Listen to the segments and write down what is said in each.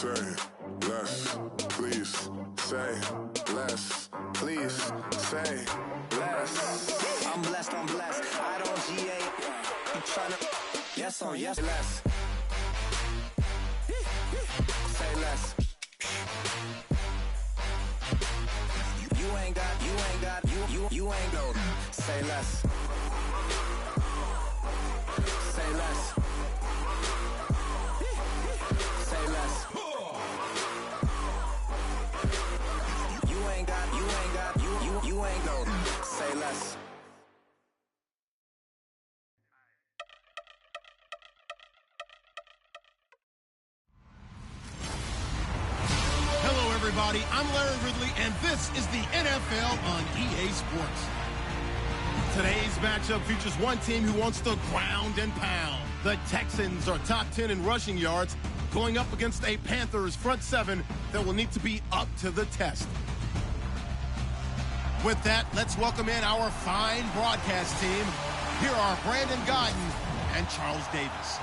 Say less, please. Say less, please. Say less. I'm blessed, I'm blessed. I don't GA. You tryna? Yes on yes. Less. Say less. You ain't got, you ain't go. Say less. Say less. Say less. You ain't got, you ain't go. Say less. Hello, everybody. I'm Larry Ridley, and this is the NFL on EA Sports. Today's matchup features one team who wants to ground and pound. The Texans are top 10 in rushing yards, going up against a Panthers front seven that will need to be up to the test. With that, let's welcome in our fine broadcast team. Here are Brandon Godden and Charles Davis.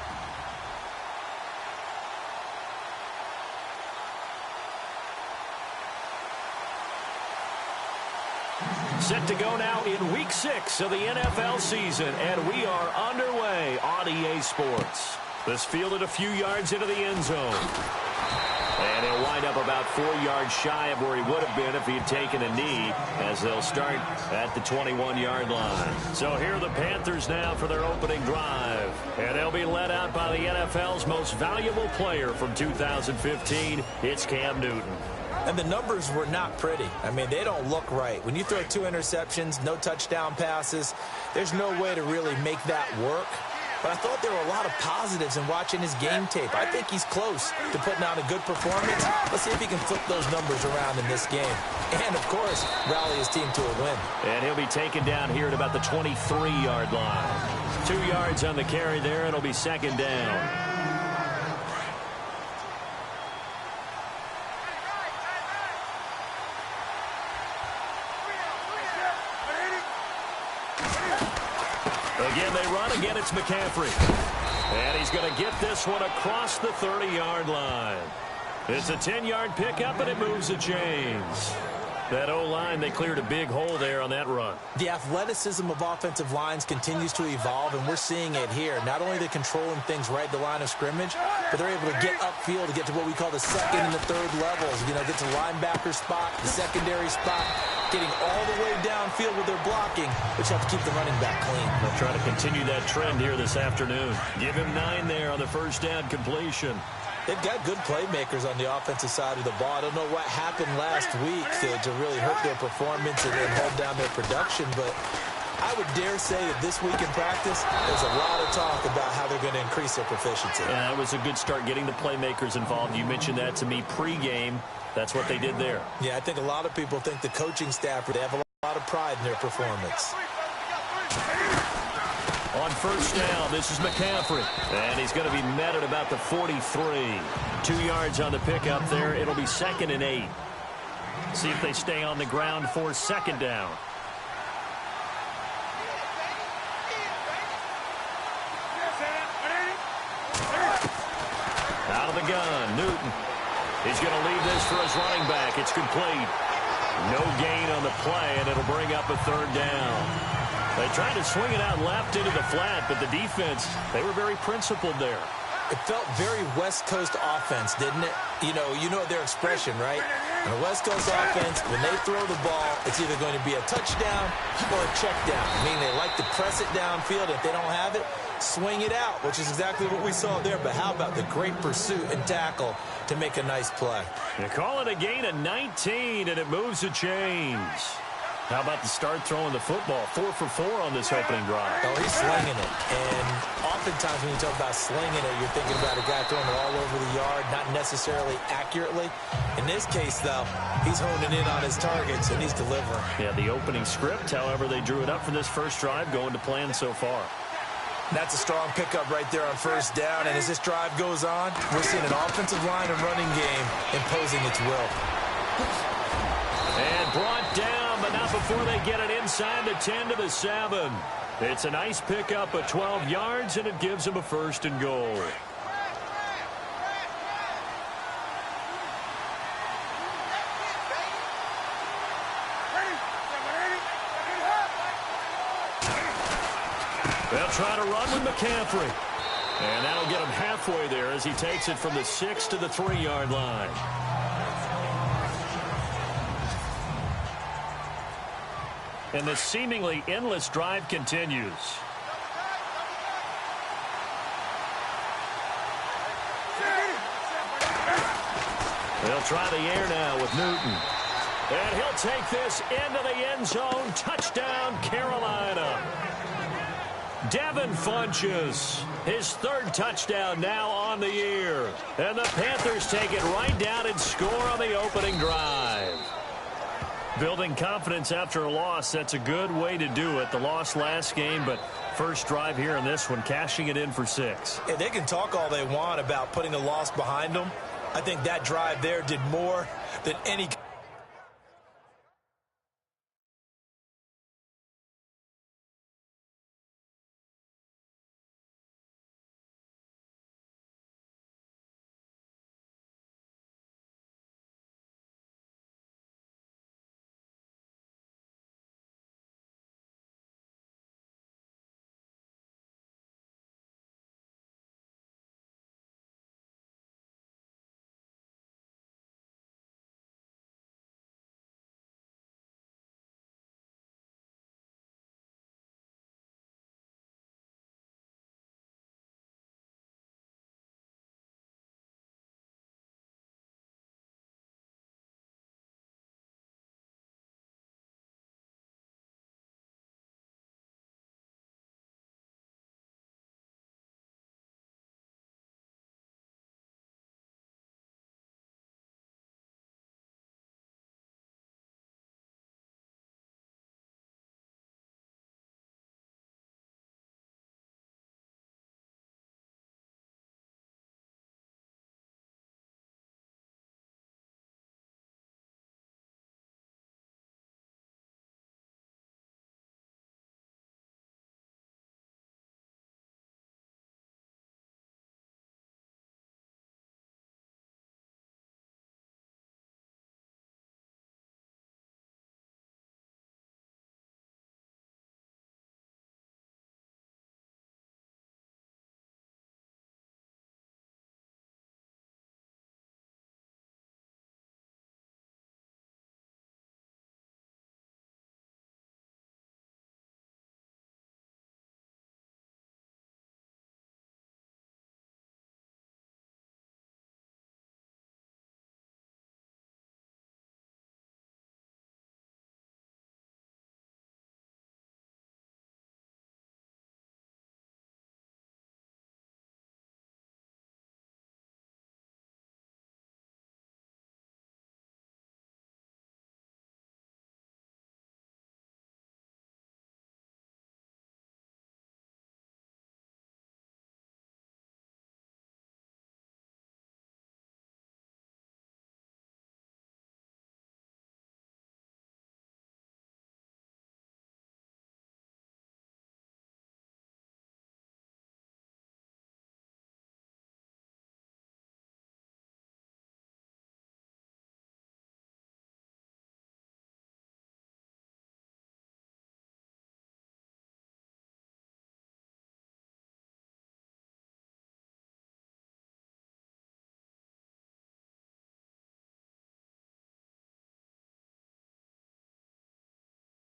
Set to go now in Week 6 of the NFL season, and we are underway on EA Sports. This fielded a few yards into the end zone. And he'll wind up about 4 yards shy of where he would have been if he had taken a knee, as they'll start at the 21-yard line. So here are the Panthers now for their opening drive. And they'll be led out by the NFL's most valuable player from 2015. It's Cam Newton. And the numbers were not pretty. I mean, they don't look right. When you throw 2 interceptions, no touchdown passes, there's no way to really make that work. But I thought there were a lot of positives in watching his game tape. I think he's close to putting out a good performance. Let's see if he can flip those numbers around in this game. And, of course, rally his team to a win. And he'll be taken down here at about the 23-yard line. 2 yards on the carry there, and it'll be second down. Again, they run. Again, it's McCaffrey. And he's going to get this one across the 30-yard line. It's a 10-yard pickup, and it moves the chains. That O-line, they cleared a big hole there on that run. The athleticism of offensive lines continues to evolve, and we're seeing it here. Not only are they controlling things right at the line of scrimmage, but they're able to get upfield to get to what we call the second and the third levels. You know, get to the linebacker spot, the secondary spot, getting all the way downfield with their blocking, which have to keep the running back clean. They'll try to continue that trend here this afternoon. Give him 9 there on the first down completion. They've got good playmakers on the offensive side of the ball. I don't know what happened last week to really hurt their performance and then hold down their production, but I would dare say that this week in practice, there's a lot of talk about how they're going to increase their proficiency. Yeah, that was a good start getting the playmakers involved. You mentioned that to me pregame. That's what they did there. Yeah, I think a lot of people think the coaching staff, they have a lot of pride in their performance. On first down, this is McCaffrey. And he's going to be met at about the 43. 2 yards on the pickup there. It'll be second and 8. See if they stay on the ground for second down. Out of the gun, Newton. He's going to leave this for his running back. It's complete. No gain on the play, and it'll bring up a third down. They tried to swing it out left into the flat, but the defense, they were very principled there. It felt very West Coast offense, didn't it? You know their expression, right? On a West Coast offense, when they throw the ball, it's either going to be a touchdown or a check down. I mean, they like to press it downfield. If they don't have it, swing it out, which is exactly what we saw there. But how about the great pursuit and tackle to make a nice play? They call it a gain of 19, and it moves the chains. How about the start throwing the football? 4 for 4 on this opening drive. Oh, he's slinging it. And oftentimes when you talk about slinging it, you're thinking about a guy throwing it all over the yard, not necessarily accurately. In this case, though, he's honing in on his targets, and he's delivering. Yeah, the opening script, however, they drew it up for this first drive, going to plan so far. That's a strong pickup right there on first down. And as this drive goes on, we're seeing an offensive line and running game imposing its will. And brought down, but not before they get it inside the 10 to the 7. It's a nice pickup of 12 yards, and it gives them a first and goal. They'll try to run with McCaffrey. And that'll get him halfway there as he takes it from the 6 to the 3-yard line. And the seemingly endless drive continues. They'll try the air now with Newton. And he'll take this into the end zone. Touchdown, Carolina. Devin Funchess, his third touchdown now on the year. And the Panthers take it right down and score on the opening drive. Building confidence after a loss, that's a good way to do it. The loss last game, but first drive here in this one, cashing it in for 6. Yeah, they can talk all they want about putting a loss behind them. I think that drive there did more than any...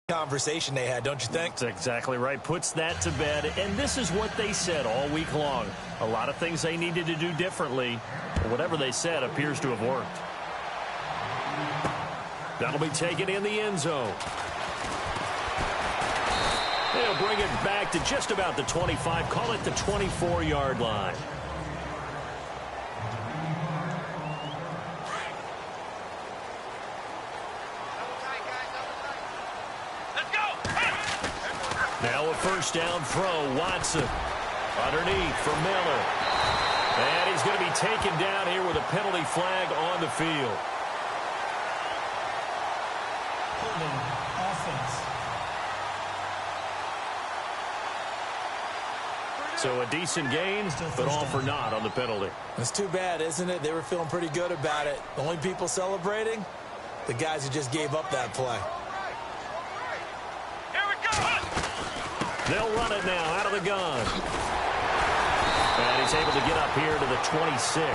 conversation they had, don't you think? That's exactly right. Puts that to bed. And this is what they said all week long. A lot of things they needed to do differently. But whatever they said appears to have worked. That'll be taken in the end zone. They'll bring it back to just about the 25. Call it the 24-yard line. Now a first down throw, Watson. Underneath for Miller. And he's going to be taken down here with a penalty flag on the field. So a decent gain, but all for naught on the penalty. It's too bad, isn't it? They were feeling pretty good about it. The only people celebrating, the guys who just gave up that play. They'll run it now out of the gun. And he's able to get up here to the 26.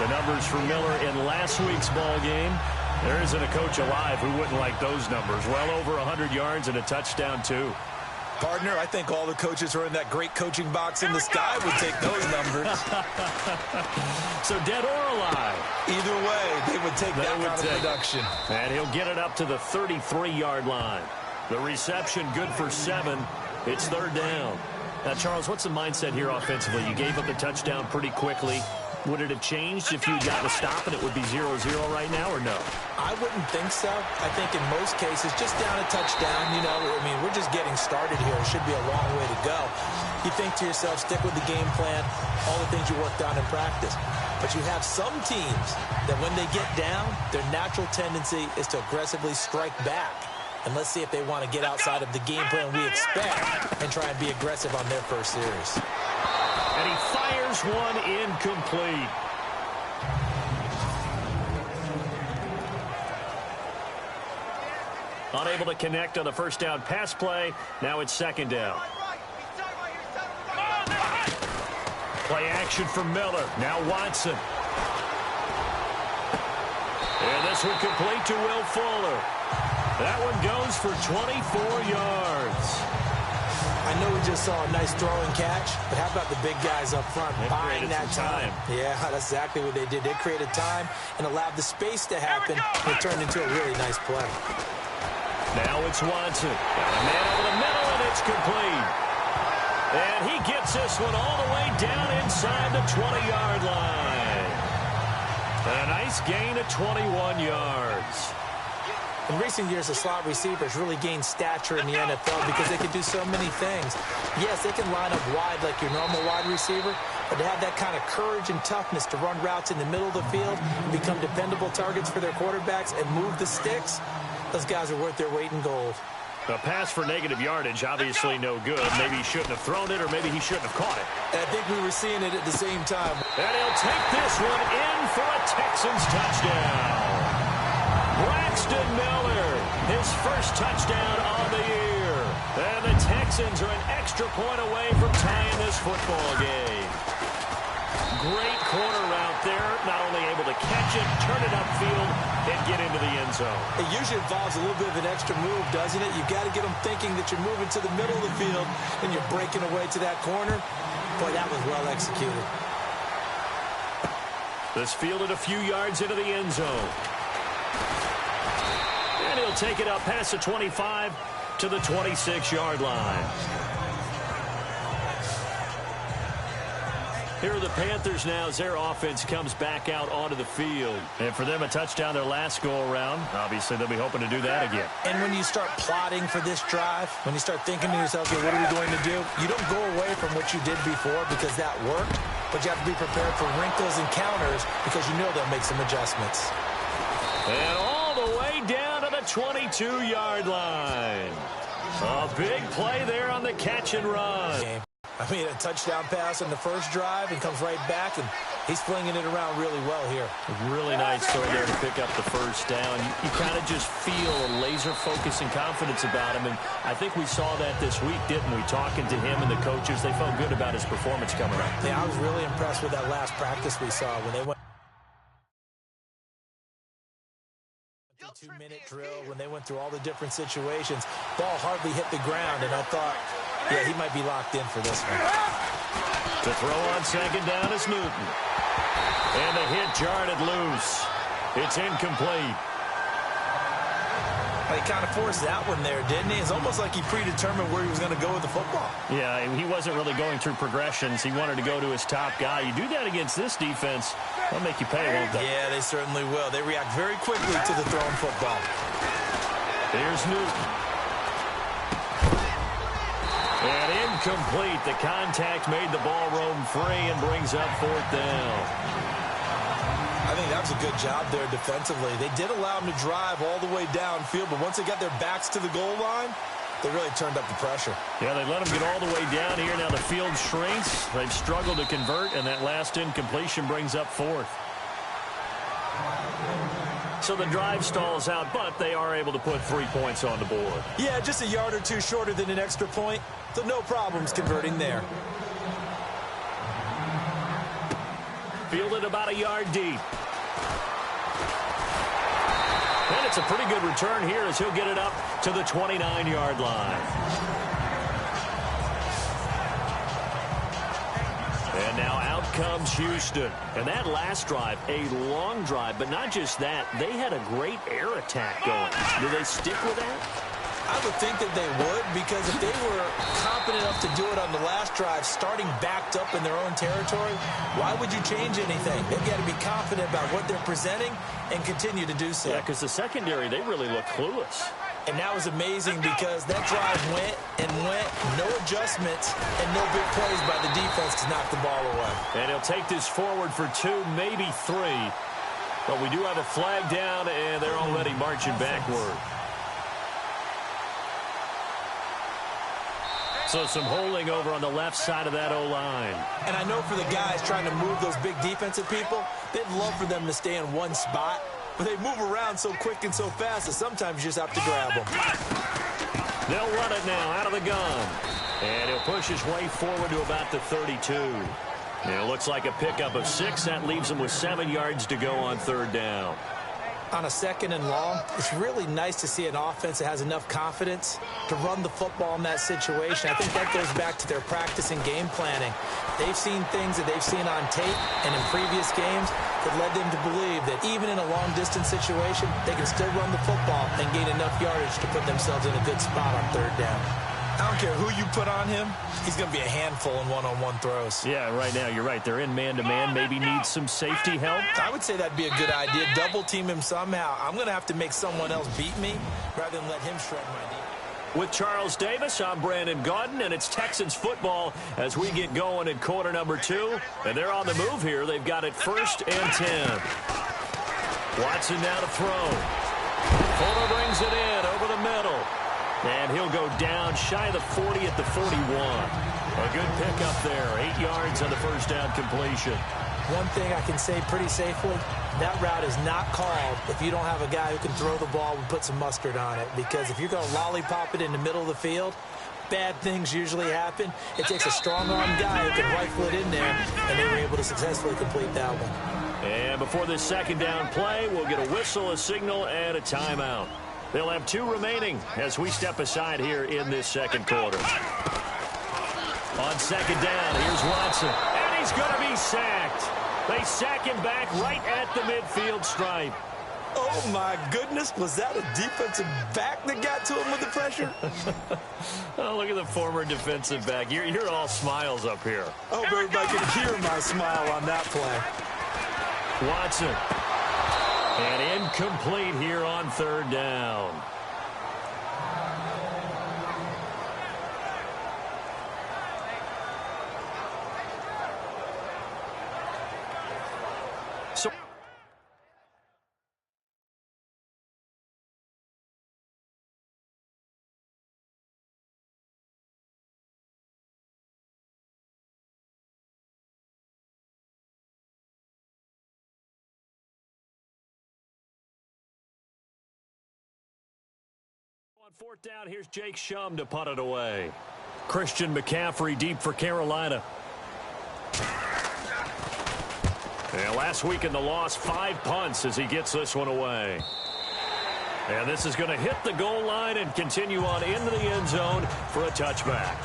The numbers for Miller in last week's ball game. There isn't a coach alive who wouldn't like those numbers. Well over 100 yards and a touchdown, too. Partner, I think all the coaches who are in that great coaching box in the sky would take those numbers. So dead or alive? Either way, they would take that kind of production. And he'll get it up to the 33-yard line. The reception good for 7. It's third down. Now, Charles, what's the mindset here offensively? You gave up the touchdown pretty quickly. Would it have changed if you got to stop and it would be 0-0 right now, or no? I wouldn't think so. I think in most cases, just down a touchdown, you know, I mean, we're just getting started here. It should be a long way to go. You think to yourself, stick with the game plan, all the things you worked on in practice. But you have some teams that when they get down, their natural tendency is to aggressively strike back. And let's see if they want to get outside of the game plan we expect and try and be aggressive on their first series. And he fires one incomplete. Unable to connect on the first down pass play. Now it's second down. Play action for Miller. Now Watson. And this one complete to Will Fuller. That one goes for 24 yards. I know we just saw a nice throwing catch, but how about the big guys up front buying that time? Yeah, that's exactly what they did. They created time and allowed the space to happen. It turned into a really nice play. Now it's Watson. Got a man over the middle, and it's complete. And he gets this one all the way down inside the 20-yard line. A nice gain of 21 yards. In recent years, the slot receivers really gained stature in the NFL because they can do so many things. Yes, they can line up wide like your normal wide receiver, but to have that kind of courage and toughness to run routes in the middle of the field and become dependable targets for their quarterbacks and move the sticks, those guys are worth their weight in gold. A pass for negative yardage, obviously no good. Maybe he shouldn't have thrown it, or maybe he shouldn't have caught it. And I think we were seeing it at the same time. And he'll take this one in for a Texans touchdown. Braxton Miller, his first touchdown on the year. And the Texans are an extra point away from tying this football game. Great corner route there, not only able to catch it, turn it upfield, and get into the end zone. It usually involves a little bit of an extra move, doesn't it? You've got to get them thinking that you're moving to the middle of the field and you're breaking away to that corner. Boy, that was well executed. This fielded a few yards into the end zone. And he'll take it up past the 25 to the 26-yard line. Here are the Panthers now as their offense comes back out onto the field. And for them, a touchdown their last go-around. Obviously, they'll be hoping to do that again. And when you start plotting for this drive, when you start thinking to yourself, okay, what are we going to do? You don't go away from what you did before because that worked, but you have to be prepared for wrinkles and counters because you know they'll make some adjustments. And all the way down to the 22-yard line. A big play there on the catch and run. I mean, a touchdown pass on the first drive and comes right back, and he's flinging it around really well here. Really nice throw there to pick up the first down. You kind of just feel a laser focus and confidence about him, and I think we saw that this week, didn't we? Talking to him and the coaches, they felt good about his performance coming up. Yeah, I was really impressed with that last practice we saw when they went. 2-minute drill, when they went through all the different situations, ball hardly hit the ground, and I thought, yeah, he might be locked in for this one. To throw on second down is Newton. And the hit jarred it loose. It's incomplete. He kind of forced that one there, didn't he? It's almost like he predetermined where he was going to go with the football. Yeah, he wasn't really going through progressions. He wanted to go to his top guy. You do that against this defense, they'll make you pay, won't they? Yeah, they certainly will. They react very quickly to the thrown football. Here's Newton. And incomplete. The contact made the ball roam free and brings up fourth down. I think that was a good job there defensively. They did allow him to drive all the way downfield, but once they got their backs to the goal line, they really turned up the pressure. Yeah, they let him get all the way down here. Now the field shrinks. They've struggled to convert, and that last incompletion brings up fourth. So the drive stalls out, but they are able to put 3 points on the board. Yeah, just a yard or two shorter than an extra point, so no problems converting there. Fielded about a yard deep. And it's a pretty good return here as he'll get it up to the 29-yard line. And now out comes Houston. And that last drive, a long drive, but not just that. They had a great air attack going. Do they stick with that? I would think that they would, because if they were confident enough to do it on the last drive, starting backed up in their own territory, why would you change anything? They've got to be confident about what they're presenting and continue to do so. Yeah, because the secondary, they really look clueless. And that was amazing because that drive went and went, no adjustments, and no big plays by the defense to knock the ball away. And he'll take this forward for 2, maybe 3. But we do have a flag down, and they're already marching backward. So some holding over on the left side of that O-line. And I know for the guys trying to move those big defensive people, they'd love for them to stay in one spot. But they move around so quick and so fast that sometimes you just have to grab them. They'll run it now out of the gun. And he'll push his way forward to about the 32. And it looks like a pickup of 6. That leaves him with 7 yards to go on 3rd down. On a 2nd and long, it's really nice to see an offense that has enough confidence to run the football in that situation. I think that goes back to their practice and game planning. They've seen things that they've seen on tape and in previous games that led them to believe that even in a long-distance situation, they can still run the football and gain enough yardage to put themselves in a good spot on 3rd down. I don't care who you put on him, he's going to be a handful in one-on-one throws. Yeah, right now, you're right. They're in man-to-man. Maybe needs some safety help. I would say that'd be a good idea. Double-team him somehow. I'm going to have to make someone else beat me rather than let him shred my defense. With Charles Davis, I'm Brandon Gaudin, and it's Texans football as we get going in quarter number 2. And they're on the move here. They've got it 1st and 10. Watson now to throw. Fuller brings it in over the middle. And he'll go down shy of the 40 at the 41. A good pickup there. 8 yards on the first down completion. One thing I can say pretty safely, that route is not called if you don't have a guy who can throw the ball and put some mustard on it. Because if you're going to lollipop it in the middle of the field, bad things usually happen. It takes a strong-arm guy who can rifle it in there, and they were able to successfully complete that one. And before this 2nd down play, we'll get a whistle, a signal, and a timeout. They'll have 2 remaining as we step aside here in this 2nd quarter. On 2nd down, here's Watson. And he's going to be sacked. They sack him back right at the midfield stripe. Oh, my goodness. Was that a defensive back that got to him with the pressure? Oh, look at the former defensive back. You're all smiles up here. I hope everybody can hear my smile on that play. Watson. And incomplete here on 3rd down. So on 4th down, here's Jake Shum to punt it away. Christian McCaffrey deep for Carolina. And last week in the loss, 5 punts as he gets this one away. And this is going to hit the goal line and continue on into the end zone for a touchback.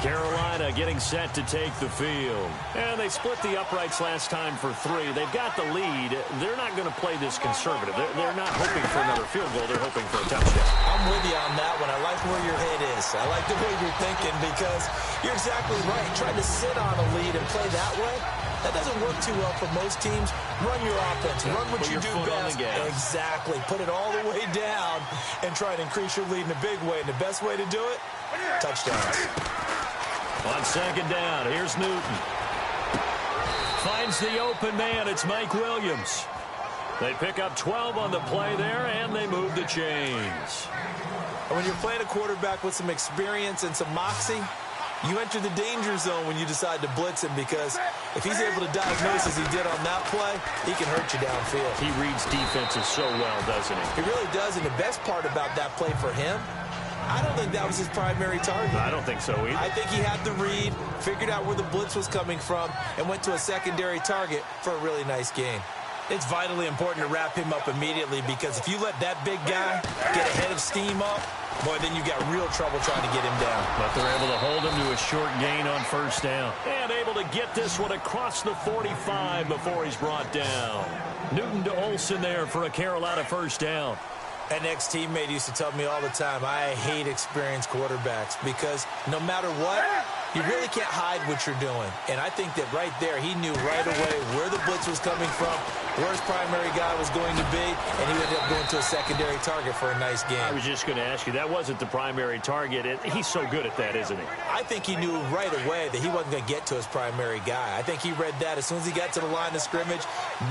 Carolina getting set to take the field. And they split the uprights last time for 3. They've got the lead. They're not going to play this conservative. They're not hoping for another field goal. They're hoping for a touchdown. I'm with you on that one. I like where your head is. I like the way you're thinking because you're exactly right. Trying to sit on a lead and play that way, that doesn't work too well for most teams. Run your offense. Run what you do best. Exactly. Put it all the way down and try to increase your lead in a big way. And the best way to do it, touchdowns. On 2nd down, here's Newton. Finds the open man. It's Mike Williams. They pick up 12 on the play there, and they move the chains. And when you're playing a quarterback with some experience and some moxie, You enter the danger zone when you decide to blitz him, because if he's able to diagnose as he did on that play, he can hurt you downfield. He reads defenses so well, doesn't he? He really does, and the best part about that play for him, I don't think that was his primary target. I don't think so either. I think he had the read, figured out where the blitz was coming from, and went to a secondary target for a really nice gain. It's vitally important to wrap him up immediately, because if you let that big guy get a head of steam up, boy, then you got real trouble trying to get him down. But they're able to hold him to a short gain on first down. And able to get this one across the 45 before he's brought down. Newton to Olsen there for a Carolina first down. An ex-teammate used to tell me all the time, I hate experienced quarterbacks, because no matter what, you really can't hide what you're doing. And I think that right there, he knew right away where the blitz was coming from, where his primary guy was going to be, and he ended up going to a secondary target for a nice game. I was just going to ask you, that wasn't the primary target. He's so good at that, isn't he? I think he knew right away that he wasn't going to get to his primary guy. I think he read that as soon as he got to the line of scrimmage,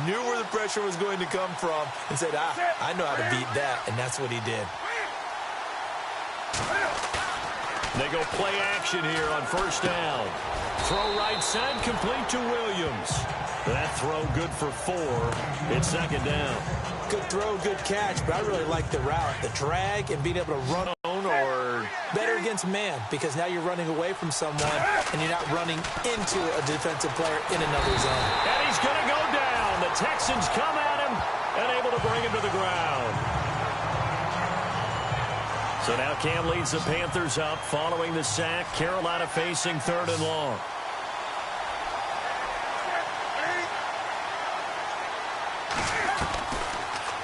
knew where the pressure was going to come from, and said, I know how to beat that, and that's what he did. They go play action here on first down. Throw right side, complete to Williams. That throw good for 4. It's second down. Good throw, good catch, but I really like the route, the drag, and being able to run on, or better against man, because now you're running away from someone, and you're not running into a defensive player in another zone. And he's going to go down. The Texans come at him and able to bring him to the ground. So now Cam leads the Panthers up following the sack. Carolina facing 3rd and long.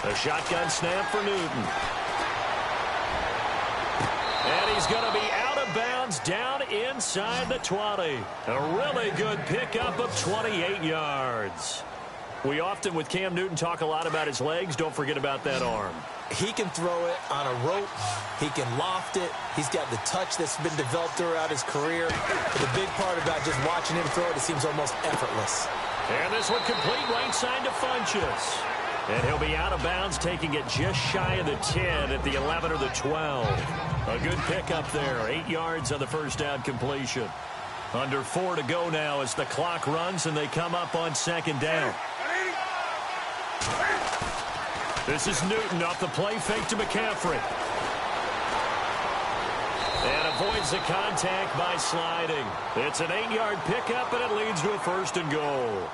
A shotgun snap for Newton. And he's going to be out of bounds down inside the 20. A really good pickup of 28 yards. We often, with Cam Newton, talk a lot about his legs. Don't forget about that arm. He can throw it on a rope. He can loft it. He's got the touch that's been developed throughout his career. But the big part about just watching him throw it, it seems almost effortless. And this one complete right side to Funchess. And he'll be out of bounds, taking it just shy of the 10 at the 11 or the 12. A good pickup there. 8 yards on the first down completion. Under 4 to go now as the clock runs and they come up on second down. This is Newton off the play fake to McCaffrey. And avoids the contact by sliding. It's an 8-yard pickup, and it leads to a 1st and goal.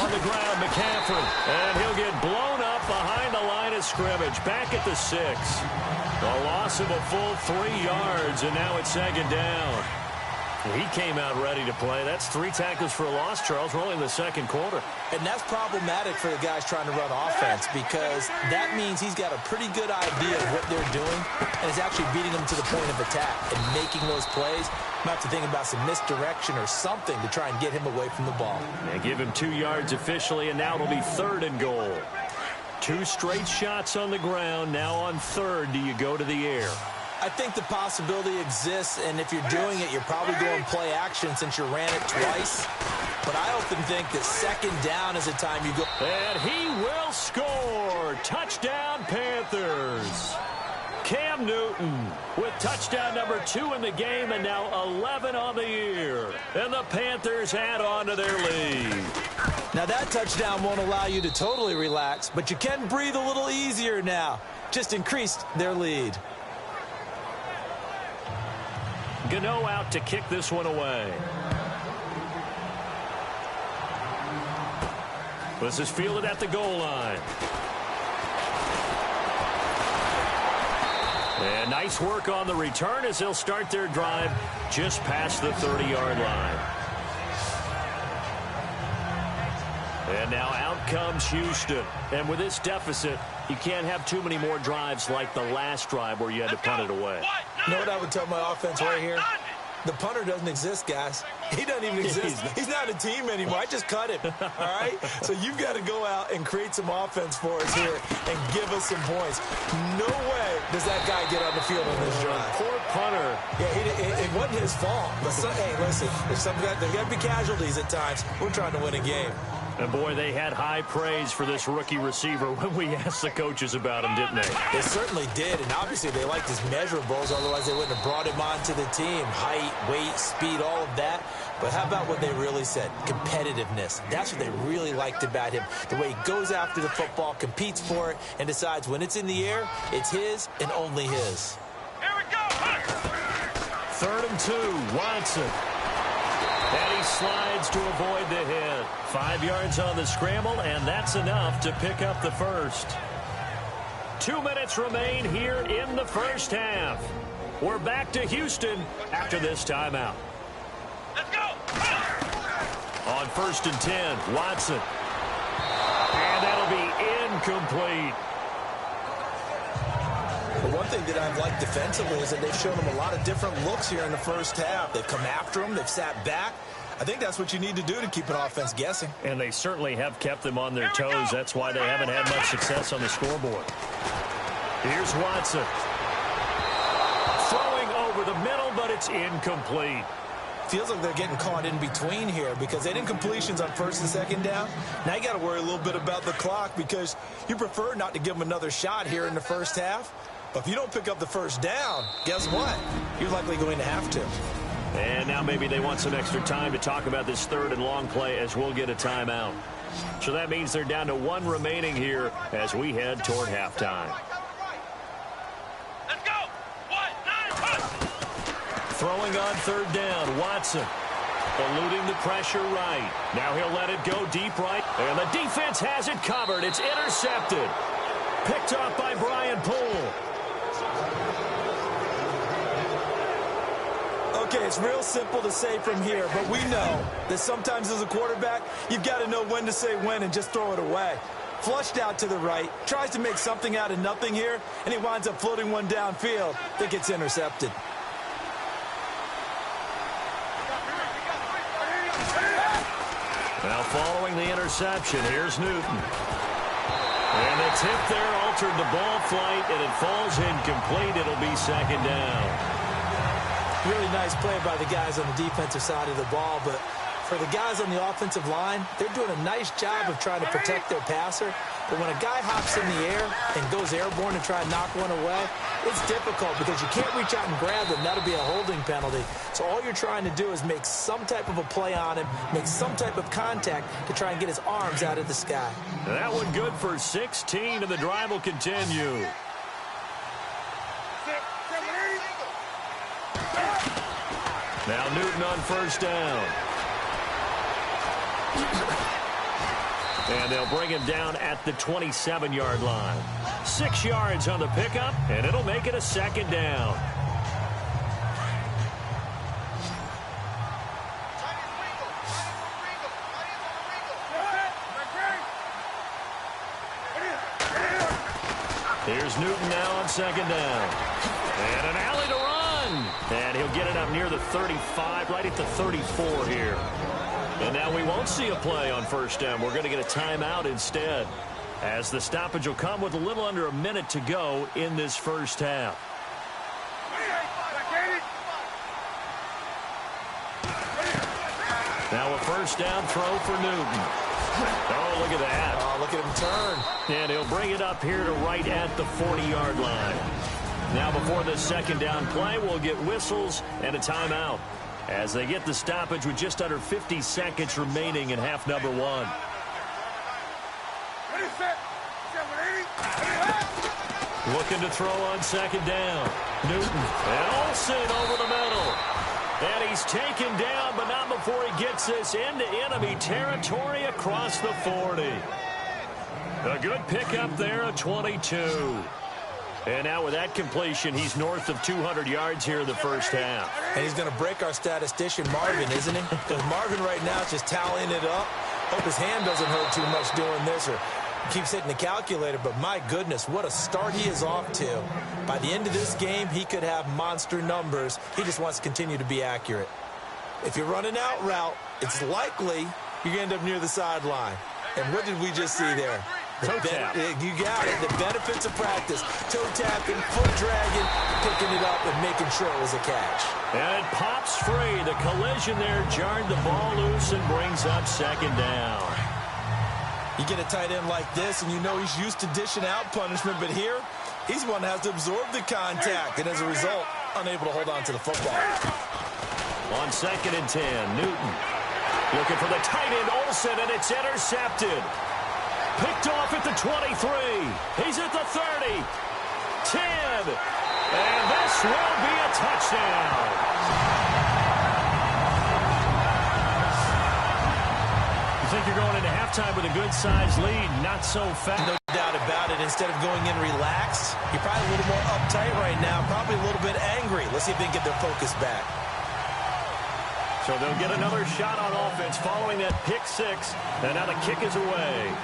On the ground, McCaffrey. And he'll get blown up behind the line of scrimmage. Back at the 6. A loss of a full 3 yards, and now it's second down. He came out ready to play. That's 3 tackles for a loss, Charles. We're only in the second quarter. And that's problematic for the guys trying to run offense, because that means he's got a pretty good idea of what they're doing and is actually beating them to the point of attack and making those plays. Might have to think about some misdirection or something to try and get him away from the ball. They give him 2 yards officially, and now it'll be 3rd and goal. 2 straight shots on the ground. Now on 3rd, do you go to the air? I think the possibility exists, and if you're doing it, you're probably going play action since you ran it twice. But I often think that second down is the time you go. And he will score. Touchdown, Panthers. Cam Newton with touchdown number 2 in the game, and now 11 on the year. And the Panthers add on to their lead. Now that touchdown won't allow you to totally relax, but you can breathe a little easier now. Just increased their lead. Gano out to kick this one away. This is fielded at the goal line. And nice work on the return as they'll start their drive just past the 30-yard line. And now out comes Houston. And with this deficit, you can't have too many more drives like the last drive where you had to punt it away. You know what I would tell my offense right here? The punter doesn't exist, guys. He doesn't even exist. He's not a team anymore. I just cut him, all right? So you've got to go out and create some offense for us here and give us some points. No way does that guy get on the field on this drive. Poor punter. Yeah, it wasn't his fault. But hey, listen, there's got to be casualties at times. We're trying to win a game. And, boy, they had high praise for this rookie receiver when we asked the coaches about him, didn't they? They certainly did, and obviously they liked his measurables. Otherwise, they wouldn't have brought him onto the team. Height, weight, speed, all of that. But how about what they really said? Competitiveness. That's what they really liked about him. The way he goes after the football, competes for it, and decides when it's in the air, it's his and only his. Here we go! 3rd and 2, Watson. And he slides to avoid the hit. 5 yards on the scramble, and that's enough to pick up the first. 2 minutes remain here in the first half. We're back to Houston after this timeout. Let's go! On 1st and 10, Watson. And that'll be incomplete. But one thing that I've liked defensively is that they've shown him a lot of different looks here in the first half. They've come after him. They've sat back. I think that's what you need to do to keep an offense guessing. And they certainly have kept them on their toes. That's why they haven't had much success on the scoreboard. Here's Watson. Throwing over the middle, but it's incomplete. Feels like they're getting caught in between here because they didn't completions on 1st and 2nd down. Now you got to worry a little bit about the clock because you prefer not to give them another shot here in the first half. But if you don't pick up the first down, guess what? You're likely going to have to. And now maybe they want some extra time to talk about this 3rd and long play as we'll get a timeout. So that means they're down to 1 remaining here as we head toward halftime. Let's go! 1-9-1! Throwing on 3rd down, Watson. Eluding the pressure right. Now he'll let it go deep right. And the defense has it covered. It's intercepted. Picked off by Brian Poole. Okay, it's real simple to say from here, but we know that sometimes as a quarterback, you've got to know when to say when and just throw it away. Flushed out to the right, tries to make something out of nothing here, and he winds up floating one downfield that gets intercepted. Now following the interception, here's Newton. And the tip there altered the ball flight, and it falls incomplete. It'll be 2nd down. Really nice play by the guys on the defensive side of the ball, but for the guys on the offensive line, they're doing a nice job of trying to protect their passer. But when a guy hops in the air and goes airborne and try to knock one away, it's difficult because you can't reach out and grab them. That'll be a holding penalty. So all you're trying to do is make some type of a play on him, make some type of contact to try and get his arms out of the sky. That one good for 16, and the drive will continue. Now Newton on 1st down. And they'll bring him down at the 27-yard line. 6 yards on the pickup, and it'll make it a 2nd down. Here's Newton now on 2nd down. And an alley to run. And he'll get it up near the 35, right at the 34 here. And now we won't see a play on 1st down. We're going to get a timeout instead, as the stoppage will come with a little under a minute to go in this first half. Now a 1st down throw for Newton. Oh, look at that. Oh, look at him turn. And he'll bring it up here to right at the 40-yard line. Now before the 2nd down play, we'll get whistles and a timeout as they get the stoppage with just under 50 seconds remaining in half number 1. Looking to throw on 2nd down. Newton and Olsen over the middle. And he's taken down, but not before he gets this into enemy territory across the 40. A good pickup there, a 22. And now with that completion, he's north of 200 yards here in the first half. And he's going to break our statistician, Marvin, isn't he? Because Marvin right now is just tallying it up. Hope his hand doesn't hurt too much doing this, or Keeps hitting the calculator, but my goodness, what a start he is off to. By the end of this game, he could have monster numbers. He just wants to continue to be accurate. If you're running out route, it's likely you're going to end up near the sideline. And what did we just see there? Toe tap. You got it. The benefits of practice. Toe tapping, foot dragging, picking it up, and making sure it was a catch. And it pops free. The collision there jarred the ball loose and brings up second down. You get a tight end like this, and you know he's used to dishing out punishment, but here, he's one that has to absorb the contact, and as a result, unable to hold on to the football. On 2nd and 10, Newton looking for the tight end, Olsen, and it's intercepted. Picked off at the 23. He's at the 30. 10. And this will be a touchdown. Think you're going into halftime with a good-sized lead, not so fast. No doubt about it. Instead of going in relaxed, you're probably a little more uptight right now, probably a little bit angry. Let's see if they can get their focus back. So they'll get another shot on offense following that pick six, and now the kick is away.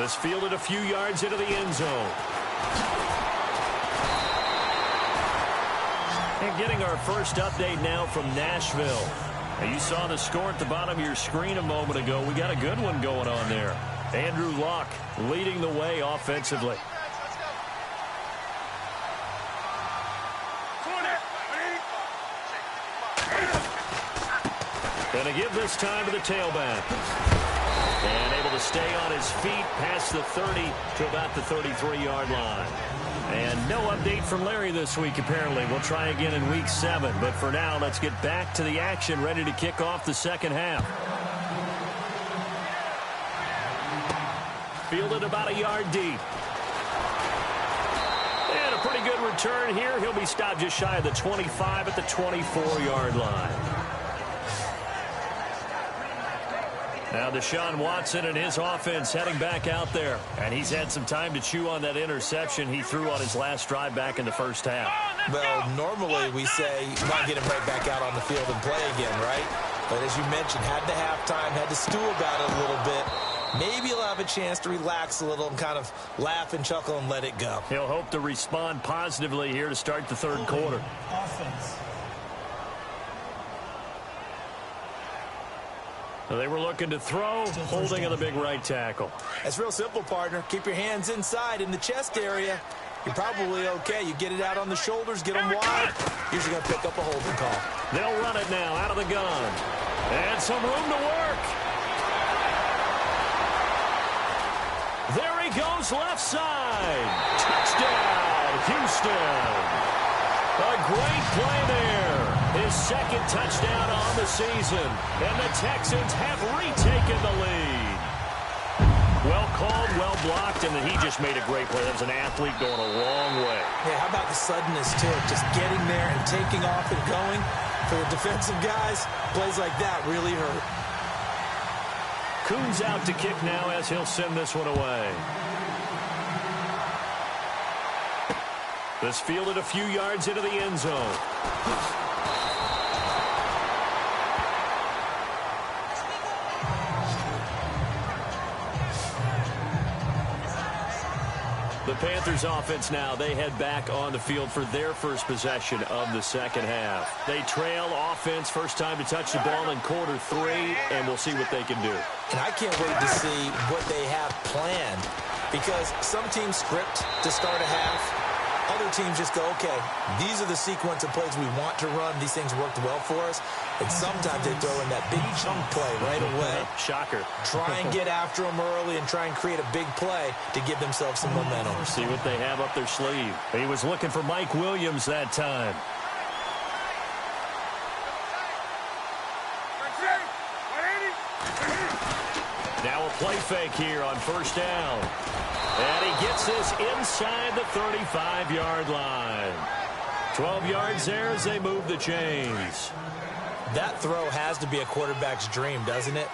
This fielded a few yards into the end zone. And getting our first update now from Nashville. Now you saw the score at the bottom of your screen a moment ago. We got a good one going on there. Andrew Luck leading the way offensively. Going to give this time to the tailback. And able to stay on his feet past the 30 to about the 33-yard line. And no update from Larry this week, apparently. We'll try again in week 7. But for now, let's get back to the action, ready to kick off the second half. Fielded about a yard deep. And a pretty good return here. He'll be stopped just shy of the 25 at the 24-yard line. Now Deshaun Watson and his offense heading back out there. And he's had some time to chew on that interception he threw on his last drive back in the first half. Well, normally we say, why get him right back out on the field and play again, right? But as you mentioned, had the halftime, had to stew about it a little bit. Maybe he'll have a chance to relax a little and kind of laugh and chuckle and let it go. He'll hope to respond positively here to start the third quarter. Offense. So they were looking to throw, holding of the big right tackle. It's real simple, partner. Keep your hands inside in the chest area. You're probably okay. You get it out on the shoulders, get them wide. Usually going to pick up a holding call. They'll run it now out of the gun. And some room to work. There he goes left side. Touchdown, Houston. A great play there. His second touchdown on the season. And the Texans have retaken the lead. Well called, well blocked, and then he just made a great play. That was an athlete going a long way. Yeah, how about the suddenness, too? Just getting there and taking off and going. For the defensive guys, plays like that really hurt. Coons out to kick now as he'll send this one away. This fielded a few yards into the end zone. The Panthers offense now, they head back on the field for their first possession of the second half. They trail offense, first time to touch the ball in quarter 3, and we'll see what they can do. And I can't wait to see what they have planned, because some teams script to start a half. Other teams just go, okay, these are the sequence of plays we want to run. These things worked well for us. And sometimes they throw in that big chunk play right away. Shocker. Try and get after them early and try and create a big play to give themselves some momentum. See what they have up their sleeve. He was looking for Mike Williams that time. Now a play fake here on first down. And he gets this inside the 35-yard line. 12 yards there as they move the chains. That throw has to be a quarterback's dream, doesn't it?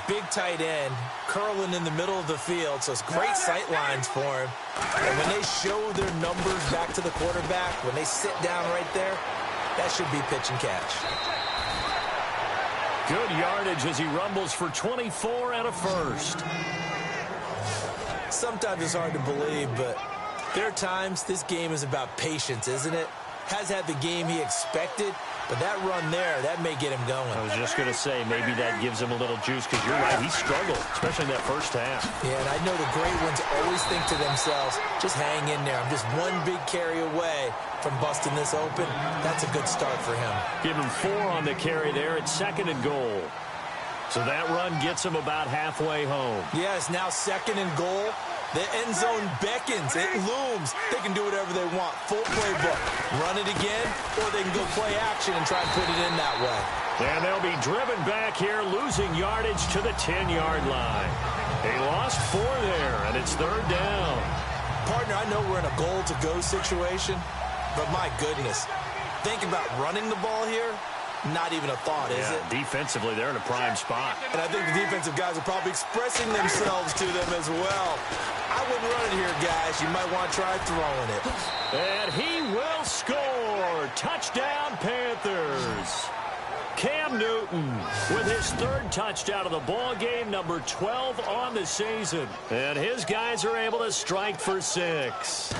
Big tight end, curling in the middle of the field, so it's great sight lines for him. And when they show their numbers back to the quarterback, when they sit down right there, that should be pitch and catch. Good yardage as he rumbles for 24 and a first. Sometimes it's hard to believe, but there are times this game is about patience, isn't it? Has had the game he expected, but that run there, that may get him going. I was just going to say, maybe that gives him a little juice, because you're right, he struggled, especially in that first half. Yeah, and I know the great ones always think to themselves, just hang in there. I'm just one big carry away from busting this open. That's a good start for him. Give him 4 on the carry there at 2nd and goal. So that run gets him about halfway home. Yes, now 2nd and goal. The end zone beckons. It looms. They can do whatever they want. Full playbook. Run it again, or they can go play action and try and put it in that way. And they'll be driven back here, losing yardage to the 10-yard line. They lost 4 there, and it's 3rd down. Partner, I know we're in a goal-to-go situation, but my goodness, think about running the ball here. Not even a thought, is it? Defensively, they're in a prime spot. And I think the defensive guys are probably expressing themselves to them as well. I wouldn't run it here, guys. You might want to try throwing it. And he will score. Touchdown, Panthers. Cam Newton with his 3rd touchdown of the ball game, number 12 on the season. And his guys are able to strike for 6.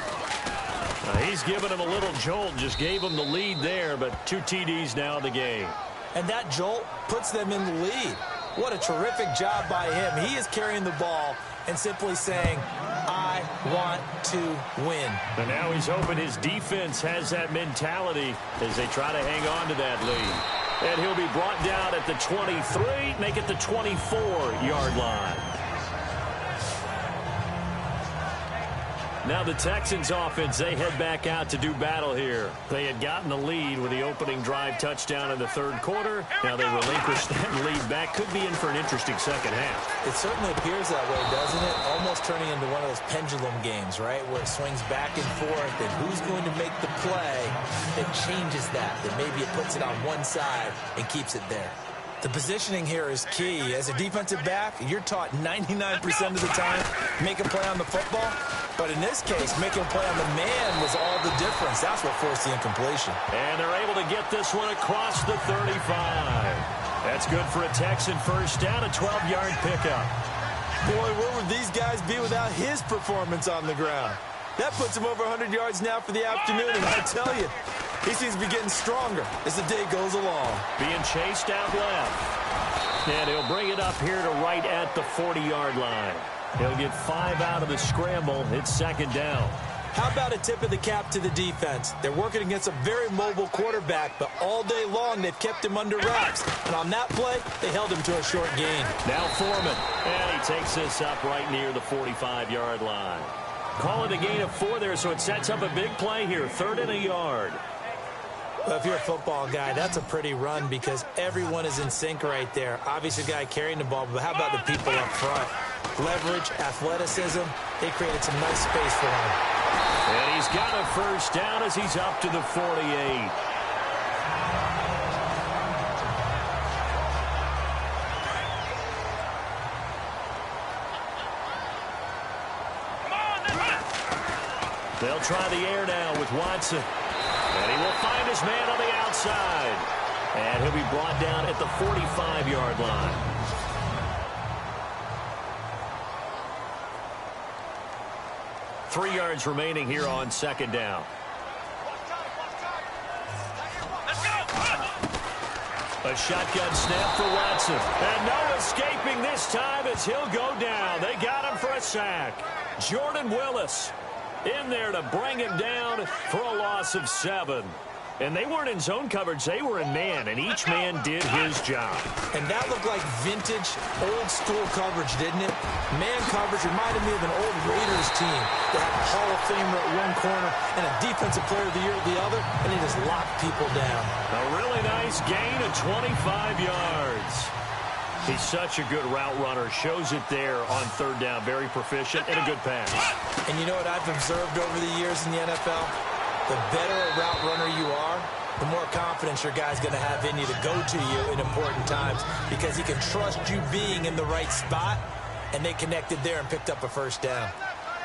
He's given him a little jolt, just gave him the lead there, but 2 TDs now in the game. And that jolt puts them in the lead. What a terrific job by him. He is carrying the ball and simply saying, I want to win. And now he's hoping his defense has that mentality as they try to hang on to that lead. And he'll be brought down at the 23, make it the 24-yard line. Now the Texans offense, they head back out to do battle here. They had gotten the lead with the opening drive touchdown in the 3rd quarter. Now they relinquish that lead back. Could be in for an interesting second half. It certainly appears that way, doesn't it? Almost turning into one of those pendulum games, right? Where it swings back and forth, and who's going to make the play that changes that maybe it puts it on one side and keeps it there. The positioning here is key. As a defensive back, you're taught 99% of the time, make a play on the football. But in this case, making a play on the man was all the difference. That's what forced the incompletion. And they're able to get this one across the 35. That's good for a Texan first down, a 12-yard pickup. Boy, where would these guys be without his performance on the ground? That puts him over 100 yards now for the afternoon, and I tell you, he seems to be getting stronger as the day goes along. Being chased out left. And he'll bring it up here to right at the 40-yard line. He'll get 5 out of the scramble. It's 2nd down. How about a tip of the cap to the defense? They're working against a very mobile quarterback, but all day long they've kept him under wraps. And on that play, they held him to a short gain. Now Foreman. And he takes this up right near the 45-yard line. Call it a gain of 4 there, so it sets up a big play here. 3rd and a yard. Well, if you're a football guy, that's a pretty run because everyone is in sync right there. Obviously, the guy carrying the ball, but how about the people up front? Leverage, athleticism, they created some nice space for him. And he's got a first down as he's up to the 48. They'll try the air now with Watson. And he will find his man on the outside. And he'll be brought down at the 45-yard line. Three yards remaining here on 2nd down. A shotgun snap for Watson. And no escaping this time as he'll go down. They got him for a sack. Jordan Willis in there to bring him down for a loss of 7. And they weren't in zone coverage. They were in man, and each man did his job. And that looked like vintage, old-school coverage, didn't it? Man coverage reminded me of an old Raiders team that had a Hall of Famer at one corner and a Defensive Player of the Year at the other, and he just locked people down. A really nice gain of 25 yards. He's such a good route runner. Shows it there on 3rd down. Very proficient and a good pass. And you know what I've observed over the years in the NFL? The better a route runner you are, the more confidence your guy's going to have in you to go to you in important times because he can trust you being in the right spot, and they connected there and picked up a first down.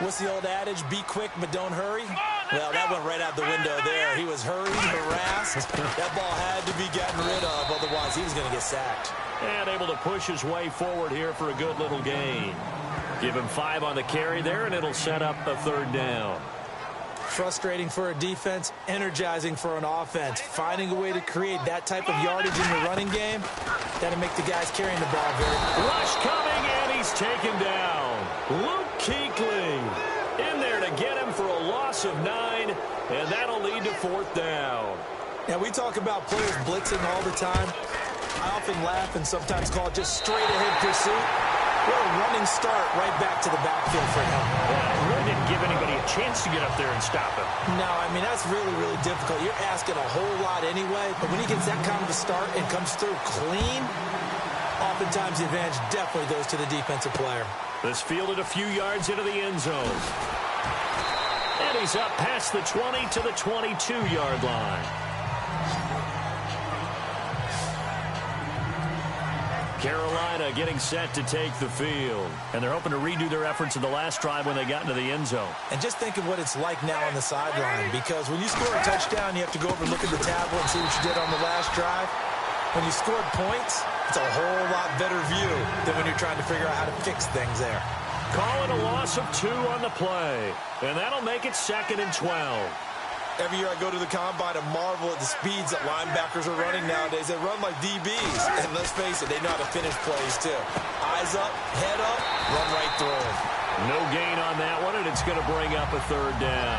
What's the old adage? Be quick, but don't hurry? Well, that went right out the window there. He was hurried, harassed. That ball had to be gotten rid of, otherwise he was going to get sacked. And able to push his way forward here for a good little gain. Give him 5 on the carry there, and it'll set up a 3rd down. Frustrating for a defense, energizing for an offense. Finding a way to create that type of yardage in your running game, that'll make the guys carrying the ball very... Rush coming, and he's taken down. Luke Kuechly in there to get him for a loss of 9, and that'll lead to 4th down. Now, we talk about players blitzing all the time. I often laugh and sometimes call it just straight-ahead pursuit. What a running start right back to the backfield for him. Yeah, really didn't give anybody a chance to get up there and stop him. No, I mean, that's really, really difficult. You're asking a whole lot anyway, but when he gets that kind of a start and comes through clean, oftentimes the advantage definitely goes to the defensive player. This fielded a few yards into the end zone. And he's up past the 20 to the 22-yard line. Carolina getting set to take the field. And they're hoping to redo their efforts in the last drive when they got into the end zone. And just think of what it's like now on the sideline, because when you score a touchdown, you have to go over and look at the tablet and see what you did on the last drive. When you scored points, it's a whole lot better view than when you're trying to figure out how to fix things there. Call it a loss of 2 on the play. And that'll make it 2nd and 12. Every year I go to the combine and marvel at the speeds that linebackers are running nowadays. They run like DBs. And let's face it, they know how to finish plays too. Eyes up, head up, run right through them. No gain on that one, and it's going to bring up a 3rd down.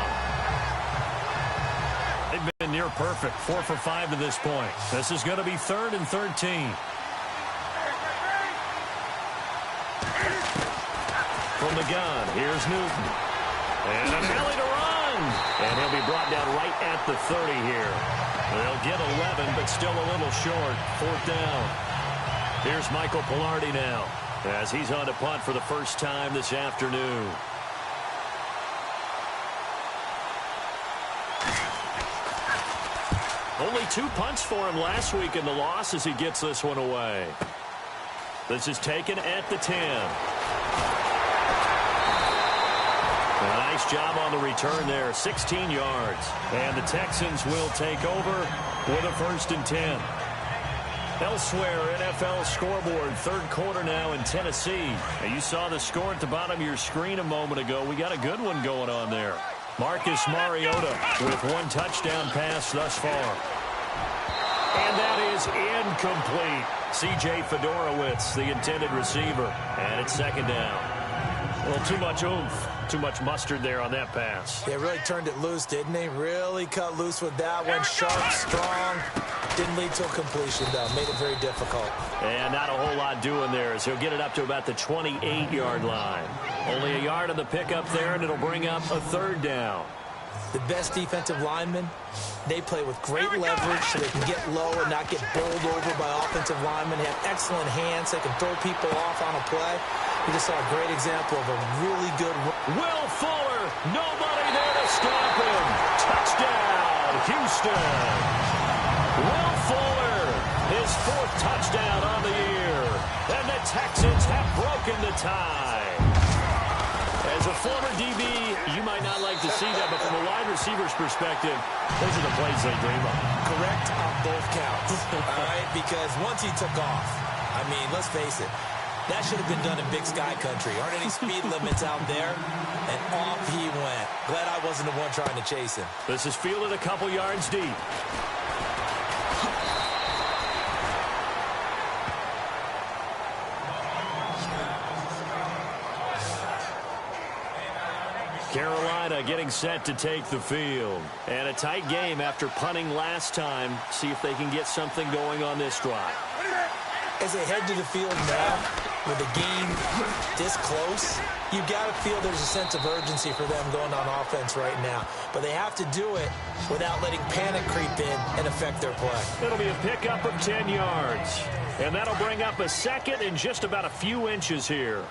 They've been near perfect, 4 for 5 to this point. This is going to be 3rd and 13. From the gun, here's Newton. And an alley to run. And he'll be brought down right at the 30 here. They'll get 11, but still a little short. 4th down. Here's Michael Pilardi now, as he's on to punt for the first time this afternoon. Only 2 punts for him last week in the loss as he gets this one away. This is taken at the 10. A nice job on the return there, 16 yards. And the Texans will take over with a 1st and 10. Elsewhere, NFL scoreboard, 3rd quarter now in Tennessee. And you saw the score at the bottom of your screen a moment ago. We got a good one going on there. Marcus Mariota with 1 touchdown pass thus far. And that is incomplete. C.J. Fedorowicz, the intended receiver. And it's 2nd down. A little too much oomph, too much mustard there on that pass. They really turned it loose, didn't they? Really cut loose with that one. Sharp, strong. Didn't lead to a completion, though. Made it very difficult. And not a whole lot doing there as he'll get it up to about the 28-yard line. Only a yard on the pickup there, and it'll bring up a 3rd down. The best defensive linemen, they play with great leverage so they can get low and not get bowled over by offensive linemen. They have excellent hands. They can throw people off on a play. We just saw a great example of a really good... Will Fuller, nobody there to stop him. Touchdown, Houston. Will Fuller, his 4th touchdown on the year. And the Texans have broken the tie. As a former DB, you might not like to see that, but from a wide receiver's perspective, those are the plays they dream of. Correct on both counts. All right, because once he took off, I mean, let's face it, that should have been done in Big Sky Country. Aren't any speed limits out there? And off he went. Glad I wasn't the one trying to chase him. This is fielded a couple yards deep. Carolina getting set to take the field. And a tight game after punting last time. See if they can get something going on this drive. As they head to the field now, with the game this close, you got to feel there's a sense of urgency for them going on offense right now. But they have to do it without letting panic creep in and affect their play. It'll be a pickup of 10 yards. And that'll bring up a 2nd and just about a few inches here.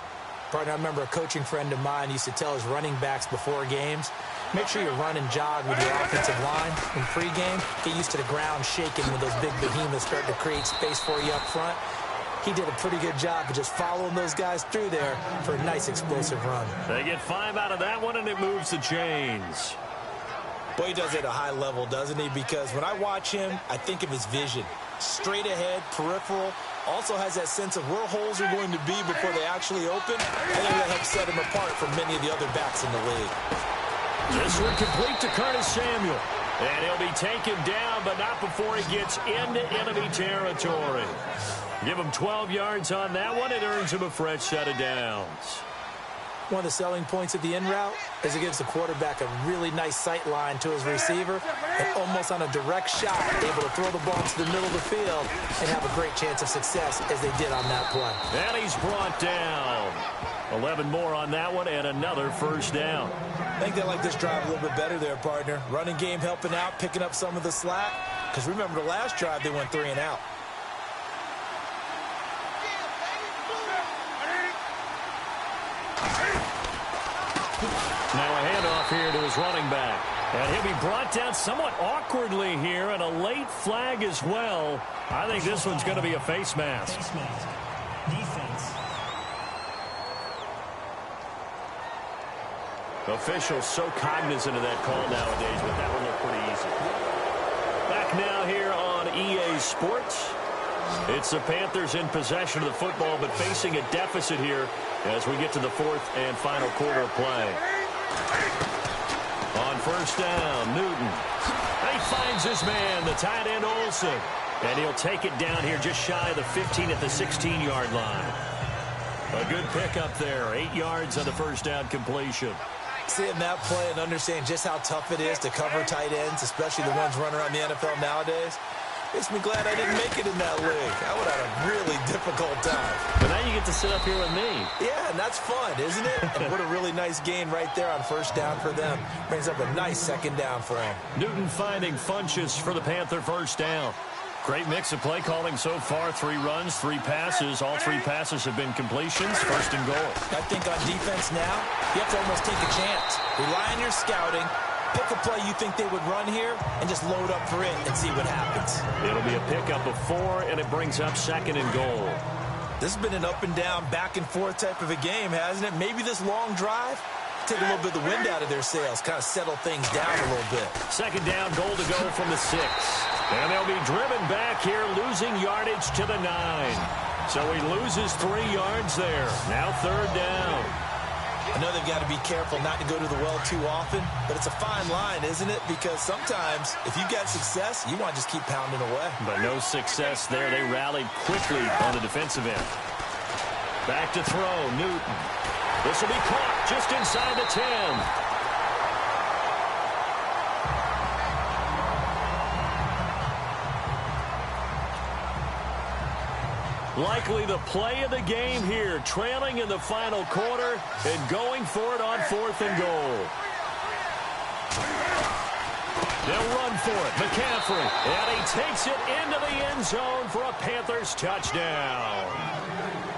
Partner, I remember a coaching friend of mine used to tell his running backs before games, make sure you run and jog with your offensive line in pregame. Get used to the ground shaking when those big behemoths start to create space for you up front. He did a pretty good job of just following those guys through there for a nice explosive run. They get 5 out of that one, and it moves the chains. Boy, he does it at a high level, doesn't he? Because when I watch him, I think of his vision. Straight ahead, peripheral. Also has that sense of where holes are going to be before they actually open. I think that helps set him apart from many of the other backs in the league. This one complete to Curtis Samuel. And he'll be taken down, but not before he gets into enemy territory. Give him 12 yards on that one. It earns him a fresh set of downs. One of the selling points of the in route is it gives the quarterback a really nice sight line to his receiver and almost on a direct shot able to throw the ball into the middle of the field and have a great chance of success as they did on that play. And he's brought down. 11 more on that one and another first down. I think they like this drive a little bit better there, partner. Running game helping out, picking up some of the slack. Because remember the last drive they went 3 and out. Now a handoff here to his running back. And he'll be brought down somewhat awkwardly here, and a late flag as well. I think this one's going to be a face mask. Defense. Officials so cognizant of that call nowadays, but that one looked pretty easy. Back now here on EA Sports. It's the Panthers in possession of the football, but facing a deficit here as we get to the 4th and final quarter of play. On first down, Newton. And he finds his man, the tight end Olsen. And he'll take it down here just shy of the 15 at the 16-yard line. A good pickup there, 8 yards on the first down completion. Seeing that play and understanding just how tough it is to cover tight ends, especially the ones running around the NFL nowadays, makes me glad I didn't make it in that league. I would have had a really difficult time. But now you get to sit up here with me. Yeah, and that's fun, isn't it? And what a really nice gain right there on first down for them. Brings up a nice second down for them. Newton finding Funchess for the Panther first down. Great mix of play calling so far. 3 runs, 3 passes. All 3 passes have been completions. First and goal. I think on defense now, you have to almost take a chance. Rely on your scouting. Pick a play you think they would run here and just load up for it and see what happens. It'll be a pickup of 4, and it brings up second and goal. This has been an up and down, back and forth type of a game, hasn't it? Maybe this long drive, take a little bit of the wind out of their sails, kind of settle things down a little bit. Second down, goal to go from the 6. And they'll be driven back here, losing yardage to the 9. So he loses 3 yards there. Now third down. I know they've got to be careful not to go to the well too often, but it's a fine line, isn't it? Because sometimes, if you've got success, you want to just keep pounding away. But no success there. They rallied quickly on the defensive end. Back to throw, Newton. This will be caught just inside the 10. Likely the play of the game here, trailing in the final quarter and going for it on 4th and goal. They'll run for it, McCaffrey, and he takes it into the end zone for a Panthers touchdown.